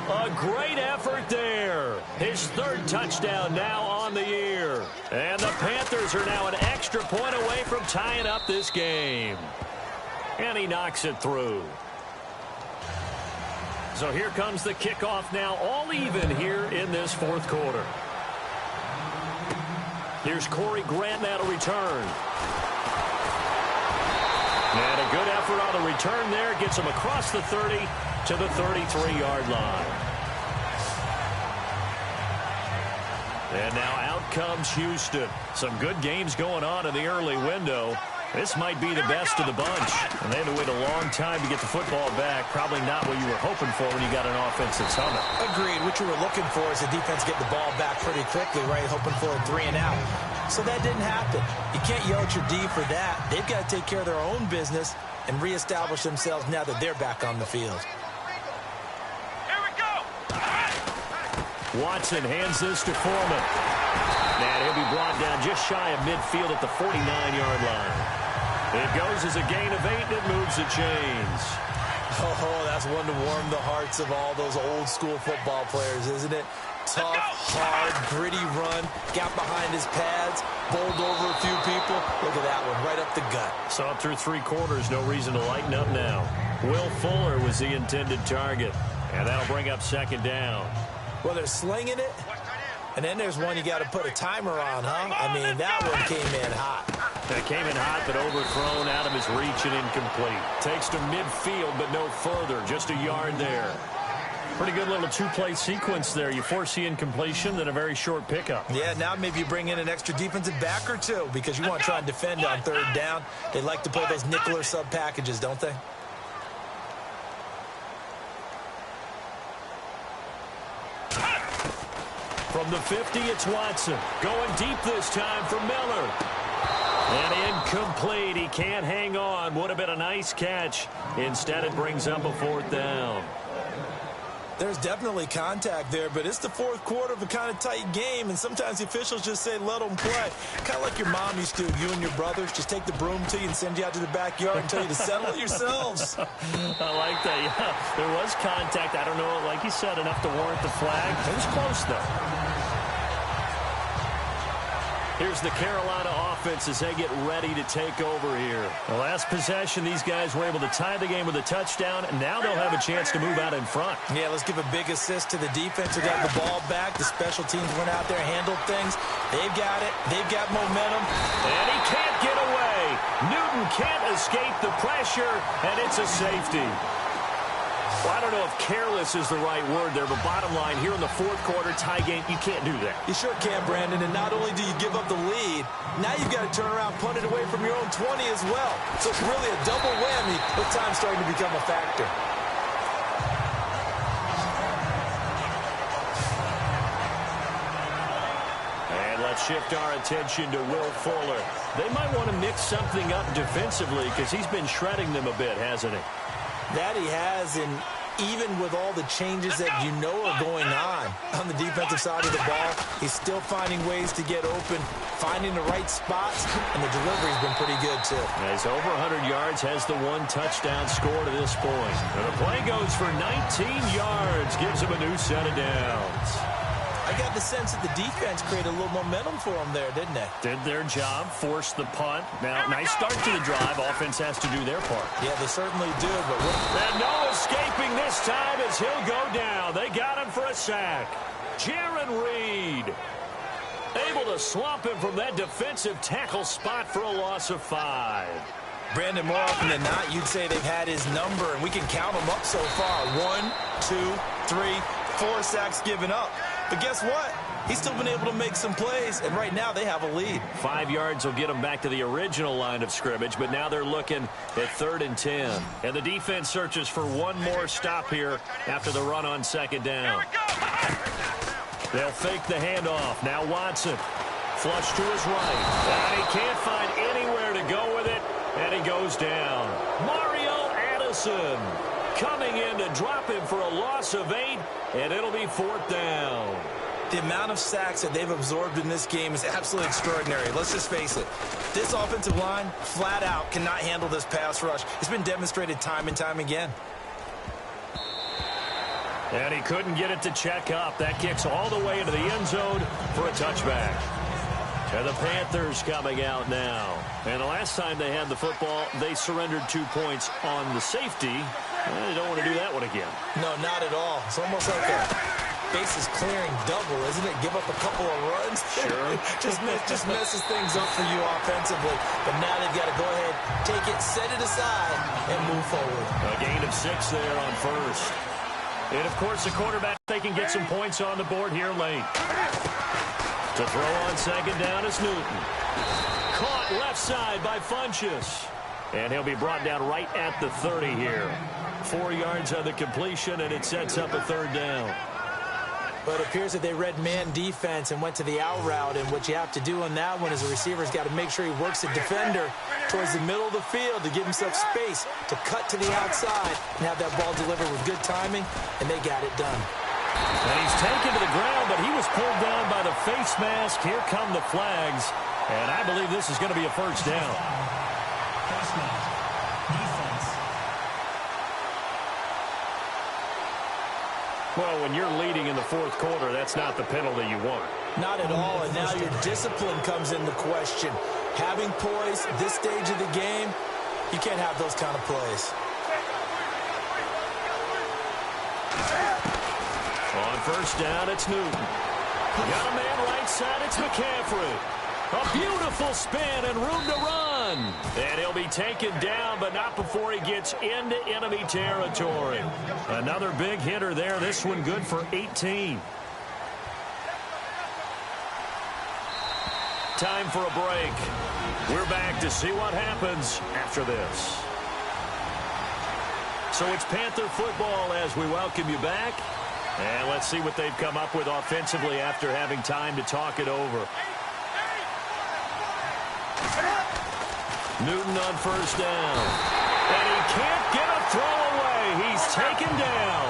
A great effort there. His 3rd touchdown now on the year. And the Panthers are now an extra point away from tying up this game. And he knocks it through. So here comes the kickoff now, all even here in this 4th quarter. Here's Corey Grant now to return. And a good effort on the return there. Gets him across the 30 to the 33-yard line. And now out comes Houston. Some good games going on in the early window. This might be the best of the bunch. And they had to wait a long time to get the football back. Probably not what you were hoping for when you got an offense that's humming. Agreed. What you were looking for is the defense get the ball back pretty quickly, right? Hoping for a 3 and out. So that didn't happen. You can't yell at your D for that. They've got to take care of their own business and reestablish themselves now that they're back on the field. Here we go. Watson hands this to Foreman. And he'll be brought down just shy of midfield at the 49-yard line. It goes as a gain of 8, and it moves the chains. Oh, that's one to warm the hearts of all those old-school football players, isn't it? Tough, hard, gritty run, got behind his pads, bowled over a few people. Look at that one, right up the gut. Saw it through 3 quarters, no reason to lighten up now. Will Fuller was the intended target, and that'll bring up second down. Well, they're slinging it, and then there's one you got to put a timer on, huh? I mean, that one came in hot. That came in hot, but overthrown out of his reach and incomplete. Takes to midfield, but no further. Just a yard there. Pretty good little two-play sequence there. You force the incompletion, then a very short pickup. Yeah, now maybe you bring in an extra defensive back or two because you want to try and defend on third down. They like to play those nickel or sub packages, don't they? From the 50, it's Watson. Going deep this time for Miller. And incomplete. He can't hang on. Would have been a nice catch. Instead, it brings up a fourth down. There's definitely contact there, but it's the fourth quarter of a kind of tight game, and sometimes the officials just say, let them play. Kind of like your mom used to, you and your brothers, just take the broom to you and send you out to the backyard and tell you to settle it yourselves. I like that, yeah. There was contact. I don't know, like you said, enough to warrant the flag. It was close, though. Here's the Carolina offense as they get ready to take over here. The last possession, these guys were able to tie the game with a touchdown, and now they'll have a chance to move out in front. Yeah, let's give a big assist to the defense who got the ball back. The special teams went out there and handled things. They've got it. They've got momentum. And he can't get away. Newton can't escape the pressure, and it's a safety. Well, I don't know if careless is the right word there, but bottom line, here in the fourth quarter, tie game, you can't do that. You sure can, Brandon, and not only do you give up the lead, now you've got to turn around, punt it away from your own 20 as well. So it's really a double whammy with time starting to become a factor. And let's shift our attention to Will Fuller. They might want to mix something up defensively because he's been shredding them a bit, hasn't he? That he has, and even with all the changes that you know are going on the defensive side of the ball, he's still finding ways to get open, finding the right spots, and the delivery's been pretty good, too. He's over 100 yards, has the one touchdown score to this point. And the play goes for 19 yards, gives him a new set of downs. I got the sense that the defense created a little momentum for them there, didn't they? Did their job, forced the punt. Now, nice start to the drive. Offense has to do their part. Yeah, they certainly do. But and no escaping this time as he'll go down. They got him for a sack. Jaron Reed able to swamp him from that defensive tackle spot for a loss of 5. Brandon, more often than not, you'd say they've had his number, and we can count them up so far. 1, 2, 3, 4 sacks given up. But guess what? He's still been able to make some plays, and right now they have a lead. 5 yards will get them back to the original line of scrimmage, but now they're looking at 3rd and 10. And the defense searches for one more stop here after the run on second down. They'll fake the handoff. Now Watson. Flush to his right. And he can't find anywhere to go with it, and he goes down. Mario Addison coming in to drop him for a loss of 8, and it'll be 4th down. The amount of sacks that they've absorbed in this game is absolutely extraordinary. Let's just face it. This offensive line, flat out, cannot handle this pass rush. It's been demonstrated time and time again. And he couldn't get it to check up. That kicks all the way into the end zone for a touchback. And the Panthers coming out now. And the last time they had the football, they surrendered 2 points on the safety. They don't want to do that one again. No, not at all. It's almost like a bases clearing double, isn't it? Give up a couple of runs. Sure. just messes things up for you offensively. But now they've got to go ahead, take it, set it aside, and move forward. A gain of 6 there on first. And, of course, the quarterback, they can get some points on the board here late. To throw on second down is Newton. Caught left side by Funchess. And he'll be brought down right at the 30 here. 4 yards on the completion, and it sets up a 3rd down. But it appears that they read man defense and went to the out route, and what you have to do on that one is a receiver's got to make sure he works the defender towards the middle of the field to give himself space to cut to the outside and have that ball delivered with good timing, and they got it done. And he's taken to the ground, but he was pulled down by the face mask. Here come the flags, and I believe this is going to be a 1st down. Well, when you're leading in the 4th quarter, that's not the penalty you want. Not at all, and now your discipline comes into question. Having poise this stage of the game, you can't have those kind of plays. On 1st down, it's Newton. Got a man right side, it's McCaffrey. A beautiful spin and room to run. run. And he'll be taken down, but not before he gets into enemy territory. Another big hitter there. This one good for 18. Time for a break. We're back to see what happens after this. So it's Panther football as we welcome you back. And let's see what they've come up with offensively after having time to talk it over. Newton on first down. And he can't get a throw away. He's taken down.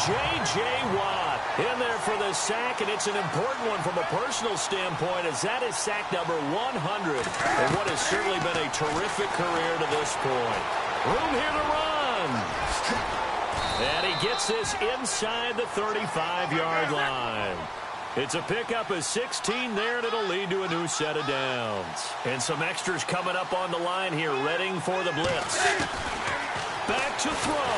J.J. Watt in there for the sack, and it's an important one from a personal standpoint as that is sack number 100 in what has certainly been a terrific career to this point. Room here to run. And he gets this inside the 35-yard line. It's a pickup of 16 there, and it'll lead to a new set of downs. And some extras coming up on the line here, readying for the blitz. Back to throw.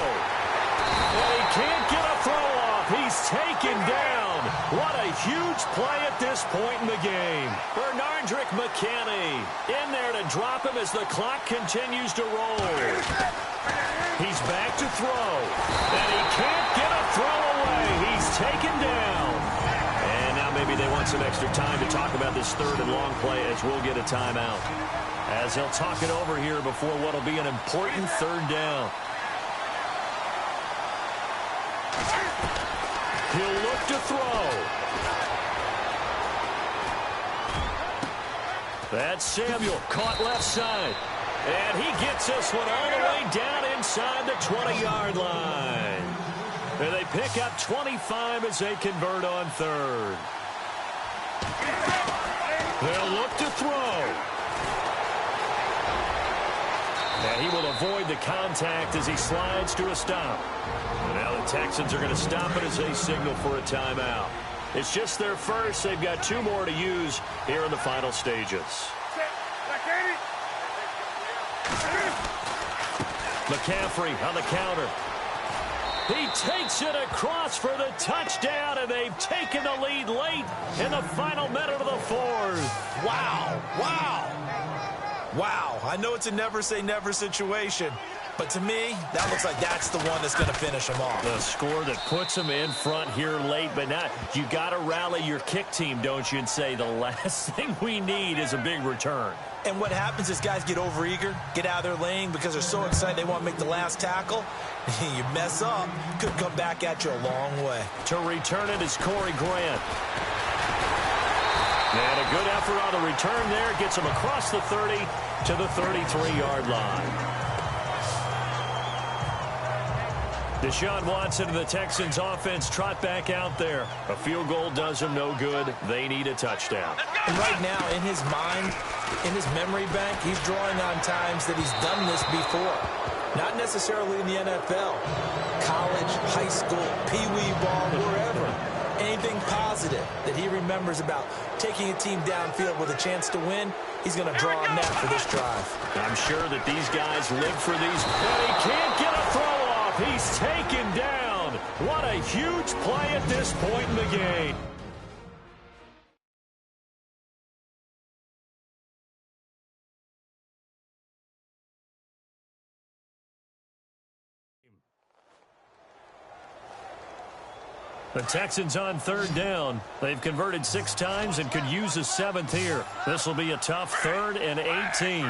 And he can't get a throw off. He's taken down. What a huge play at this point in the game. Bernardrick McKinney in there to drop him as the clock continues to roll. He's back to throw. And he can't get a throw away. He's taken down. And now maybe they want some extra time to talk about this third and long play as we'll get a timeout. As they'll talk it over here before what will be an important third down. He'll look to throw. That's Samuel, caught left side. And he gets this one all the way down inside the 20-yard line. And they pick up 25 as they convert on third. They'll look to throw. And he will avoid the contact as he slides to a stop. And now the Texans are going to stop it as they signal for a timeout. It's just their first. They've got 2 more to use here in the final stages. McCaffrey on the counter. He takes it across for the touchdown, and they've taken the lead late in the final minute of the fourth. Wow. Wow. Wow. I know it's a never-say-never situation, but to me, that looks like that's the one that's going to finish them off. The score that puts them in front here late, but not. You got to rally your kick team, don't you, and say the last thing we need is a big return. And what happens is guys get overeager, get out of their lane because they're so excited they want to make the last tackle. You mess up, could come back at you a long way. To return it is Corey Grant. And a good effort on the return there. Gets him across the 30 to the 33-yard line. Deshaun Watson and the Texans offense trot back out there. A field goal does them no good. They need a touchdown. And right now, in his mind, in his memory bank, he's drawing on times that he's done this before. Not necessarily in the NFL. College, high school, pee-wee ball, wherever. Anything positive that he remembers about taking a team downfield with a chance to win, he's going to draw on that for this drive. I'm sure that these guys live for these. And he can't get a throw off. He's taken down. What a huge play at this point in the game. The Texans on third down. They've converted 6 times and could use a 7th here. This will be a tough 3rd and 18.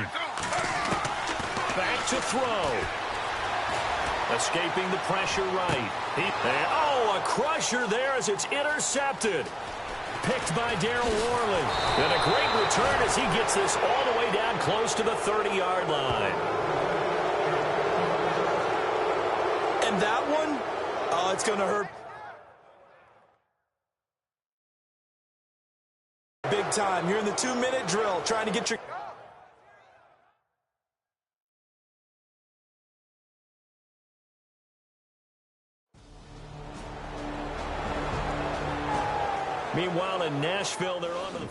Back to throw. Escaping the pressure right. A crusher there as it's intercepted. Picked by Darryl Worley. And a great return as he gets this all the way down close to the 30-yard line. And that one, it's going to hurt. Big time. You're in the 2-minute drill trying to get your... Meanwhile, in Nashville, they're on to the...